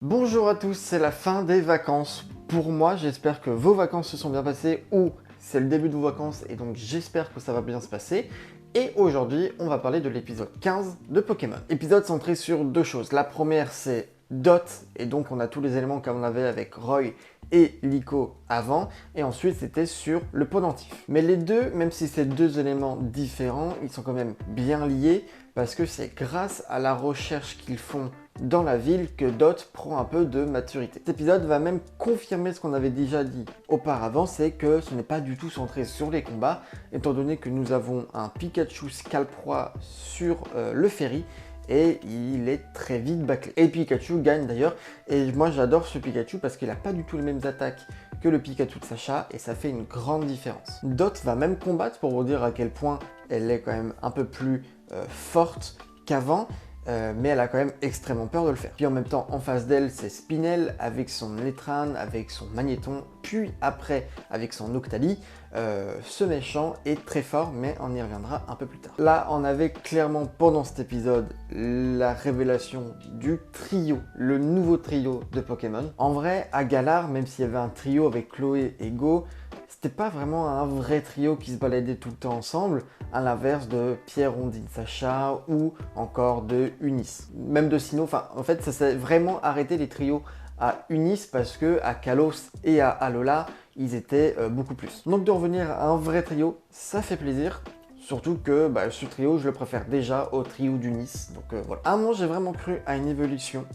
Bonjour à tous, c'est la fin des vacances. Pour moi, j'espère que vos vacances se sont bien passées ou c'est le début de vos vacances et donc j'espère que ça va bien se passer. Et aujourd'hui, on va parler de l'épisode 15 de Pokémon. Épisode centré sur deux choses. La première, c'est Dot, et donc on a tous les éléments comme on avait avec Roy et Liko avant, et ensuite c'était sur le pendentif. Mais les deux, même si c'est deux éléments différents, ils sont quand même bien liés, parce que c'est grâce à la recherche qu'ils font dans la ville que Dot prend un peu de maturité. Cet épisode va même confirmer ce qu'on avait déjà dit auparavant, c'est que ce n'est pas du tout centré sur les combats, étant donné que nous avons un Pikachu Scalproie sur le ferry, et il est très vite bâclé. Et Pikachu gagne d'ailleurs, et moi j'adore ce Pikachu parce qu'il n'a pas du tout les mêmes attaques que le Pikachu de Sacha, et ça fait une grande différence. Dot va même combattre pour vous dire à quel point elle est quand même un peu plus forte qu'avant, mais elle a quand même extrêmement peur de le faire. Puis en même temps, en face d'elle, c'est Spinel avec son Letran, avec son Magnéton, puis après avec son Octali. Ce méchant est très fort, mais on y reviendra un peu plus tard. Là, on avait clairement pendant cet épisode la révélation du trio, le nouveau trio de Pokémon. En vrai, à Galar, même s'il y avait un trio avec Chloé et Go, c'était pas vraiment un vrai trio qui se baladait tout le temps ensemble, à l'inverse de Pierre, Ondine, Sacha ou encore de Unis. Même de Sinnoh, enfin en fait ça s'est vraiment arrêté les trios à Unis parce que à Kalos et à Alola, ils étaient beaucoup plus. Donc de revenir à un vrai trio, ça fait plaisir. Surtout que ce trio, je le préfère déjà au trio d'Unis. Donc voilà. À un moment, j'ai vraiment cru à une évolution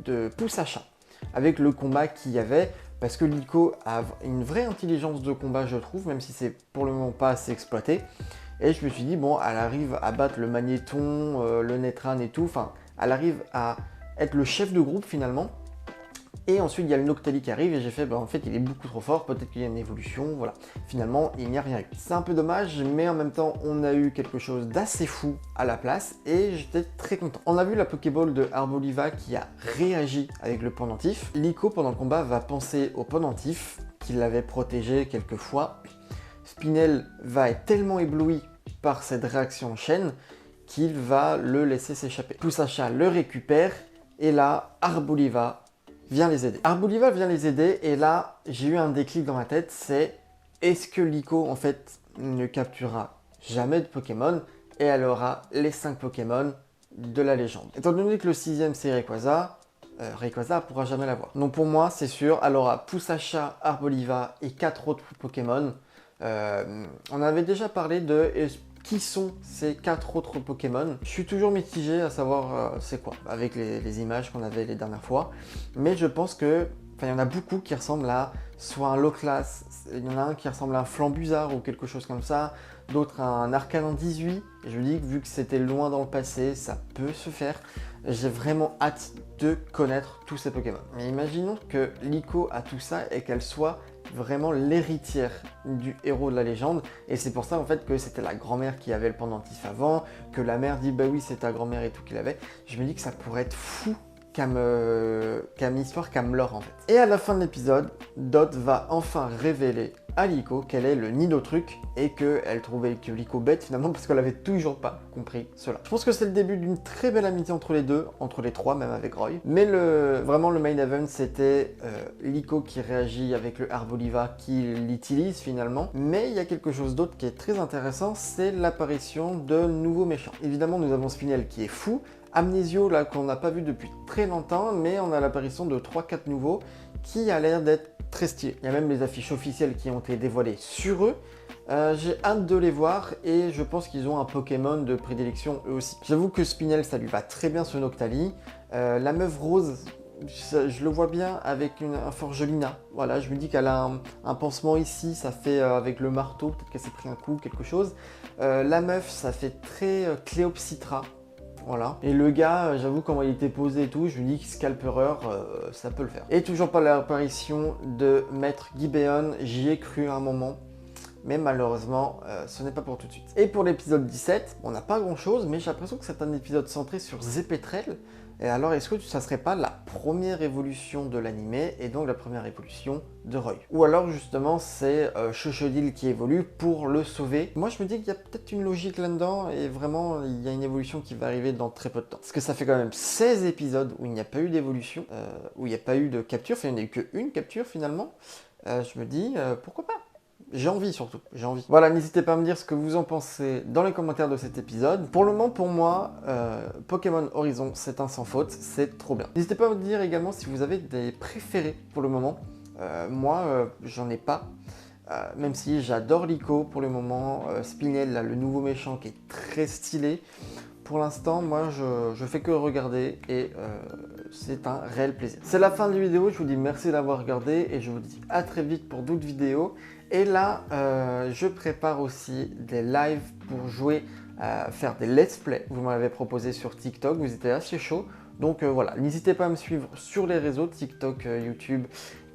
de Poussacha avec le combat qu'il y avait. Parce que Liko a une vraie intelligence de combat, je trouve, même si c'est pour le moment pas assez exploité. Et je me suis dit, bon, elle arrive à battre le Magnéton, le Netran et tout. Enfin, elle arrive à être le chef de groupe finalement. Et ensuite, il y a le Noctali qui arrive et j'ai fait, en fait, il est beaucoup trop fort, peut-être qu'il y a une évolution, voilà. Finalement, il n'y a rien eu. C'est un peu dommage, mais en même temps, on a eu quelque chose d'assez fou à la place et j'étais très content. On a vu la Pokéball de Arboliva qui a réagi avec le pendentif. Liko, pendant le combat, va penser au pendentif, qu'il l'avait protégé quelques fois. Spinel va être tellement ébloui par cette réaction en chaîne qu'il va le laisser s'échapper. Poussacha le récupère et là, Arboliva vient les aider. Arboliva vient les aider et là, j'ai eu un déclic dans ma tête, c'est est-ce que Liko en fait ne capturera jamais de Pokémon et elle aura les 5 Pokémon de la légende. Étant donné que le 6ème c'est Rayquaza, Rayquaza ne pourra jamais l'avoir. Donc pour moi, c'est sûr, elle aura Poussacha, Arboliva et 4 autres Pokémon. On avait déjà parlé de qui sont ces 4 autres Pokémon. Je suis toujours mitigé à savoir c'est quoi, avec les images qu'on avait les dernières fois. Mais je pense que, il y en a beaucoup qui ressemblent à soit un Loclas, il y en a un qui ressemble à un Flambuzard ou quelque chose comme ça, d'autres à un Arcanon 18. Et je me dis que vu que c'était loin dans le passé, ça peut se faire. J'ai vraiment hâte de connaître tous ces Pokémon. Mais imaginons que Liko a tout ça et qu'elle soit vraiment l'héritière du héros de la légende, et c'est pour ça en fait que c'était la grand-mère qui avait le pendentif avant, que la mère dit bah oui c'est ta grand-mère et tout qu'il avait. Je me dis que ça pourrait être fou comme histoire, comme lore en fait. Et à la fin de l'épisode, Dot va enfin révéler à Liko qu'elle est le Nidotruc et qu'elle trouvait que Liko bête finalement parce qu'elle avait toujours pas compris cela. Je pense que c'est le début d'une très belle amitié entre les deux, entre les trois, même avec Roy. Mais vraiment le main event c'était Liko qui réagit avec le Arboliva qui l'utilise finalement. Mais il y a quelque chose d'autre qui est très intéressant, c'est l'apparition de nouveaux méchants. Évidemment nous avons Spinel qui est fou, Amnésio là qu'on n'a pas vu depuis très longtemps, mais on a l'apparition de 3-4 nouveaux qui a l'air d'être très stylé. Il y a même les affiches officielles qui ont été dévoilées sur eux. J'ai hâte de les voir et je pense qu'ils ont un Pokémon de prédilection eux aussi. J'avoue que Spinel ça lui va très bien ce Noctali. La meuf rose, je le vois bien avec un Forgelina. Voilà, je me dis qu'elle a un pansement ici, ça fait avec le marteau, peut-être qu'elle s'est pris un coup, quelque chose. La meuf, ça fait très Cléopsitra. Voilà. Et le gars, j'avoue, comment il était posé et tout, je me dis que Scalpereur, ça peut le faire. Et toujours pas l'apparition de Maître Gibeon, j'y ai cru à un moment, mais malheureusement, ce n'est pas pour tout de suite. Et pour l'épisode 17, on n'a pas grand chose, mais j'ai l'impression que c'est un épisode centré sur Zepetrel, Et alors, est-ce que ça serait pas la première évolution de l'anime et donc la première évolution de Roy? Ou alors justement c'est Chochodile qui évolue pour le sauver? Moi je me dis qu'il y a peut-être une logique là-dedans et vraiment il y a une évolution qui va arriver dans très peu de temps. Parce que ça fait quand même 16 épisodes où il n'y a pas eu d'évolution, où il n'y a pas eu de capture, enfin il n'y a eu qu'une capture finalement. Je me dis pourquoi pas? J'ai envie surtout, j'ai envie. Voilà, n'hésitez pas à me dire ce que vous en pensez dans les commentaires de cet épisode. Pour le moment, pour moi, Pokémon Horizon, c'est un sans faute, c'est trop bien. N'hésitez pas à me dire également si vous avez des préférés pour le moment. Moi, j'en ai pas. Même si j'adore Liko pour le moment, Spinel, là, le nouveau méchant qui est très stylé. Pour l'instant, moi, je fais que regarder et c'est un réel plaisir. C'est la fin de la vidéo, je vous dis merci d'avoir regardé et je vous dis à très vite pour d'autres vidéos. Et là, je prépare aussi des lives pour jouer, faire des let's play. Vous m'avez proposé sur TikTok, vous étiez assez chaud. Donc voilà, n'hésitez pas à me suivre sur les réseaux, TikTok, YouTube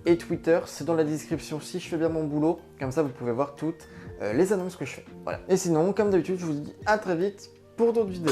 et Twitter. C'est dans la description si je fais bien mon boulot. Comme ça, vous pouvez voir toutes les annonces que je fais. Voilà. Et sinon, comme d'habitude, je vous dis à très vite pour d'autres vidéos.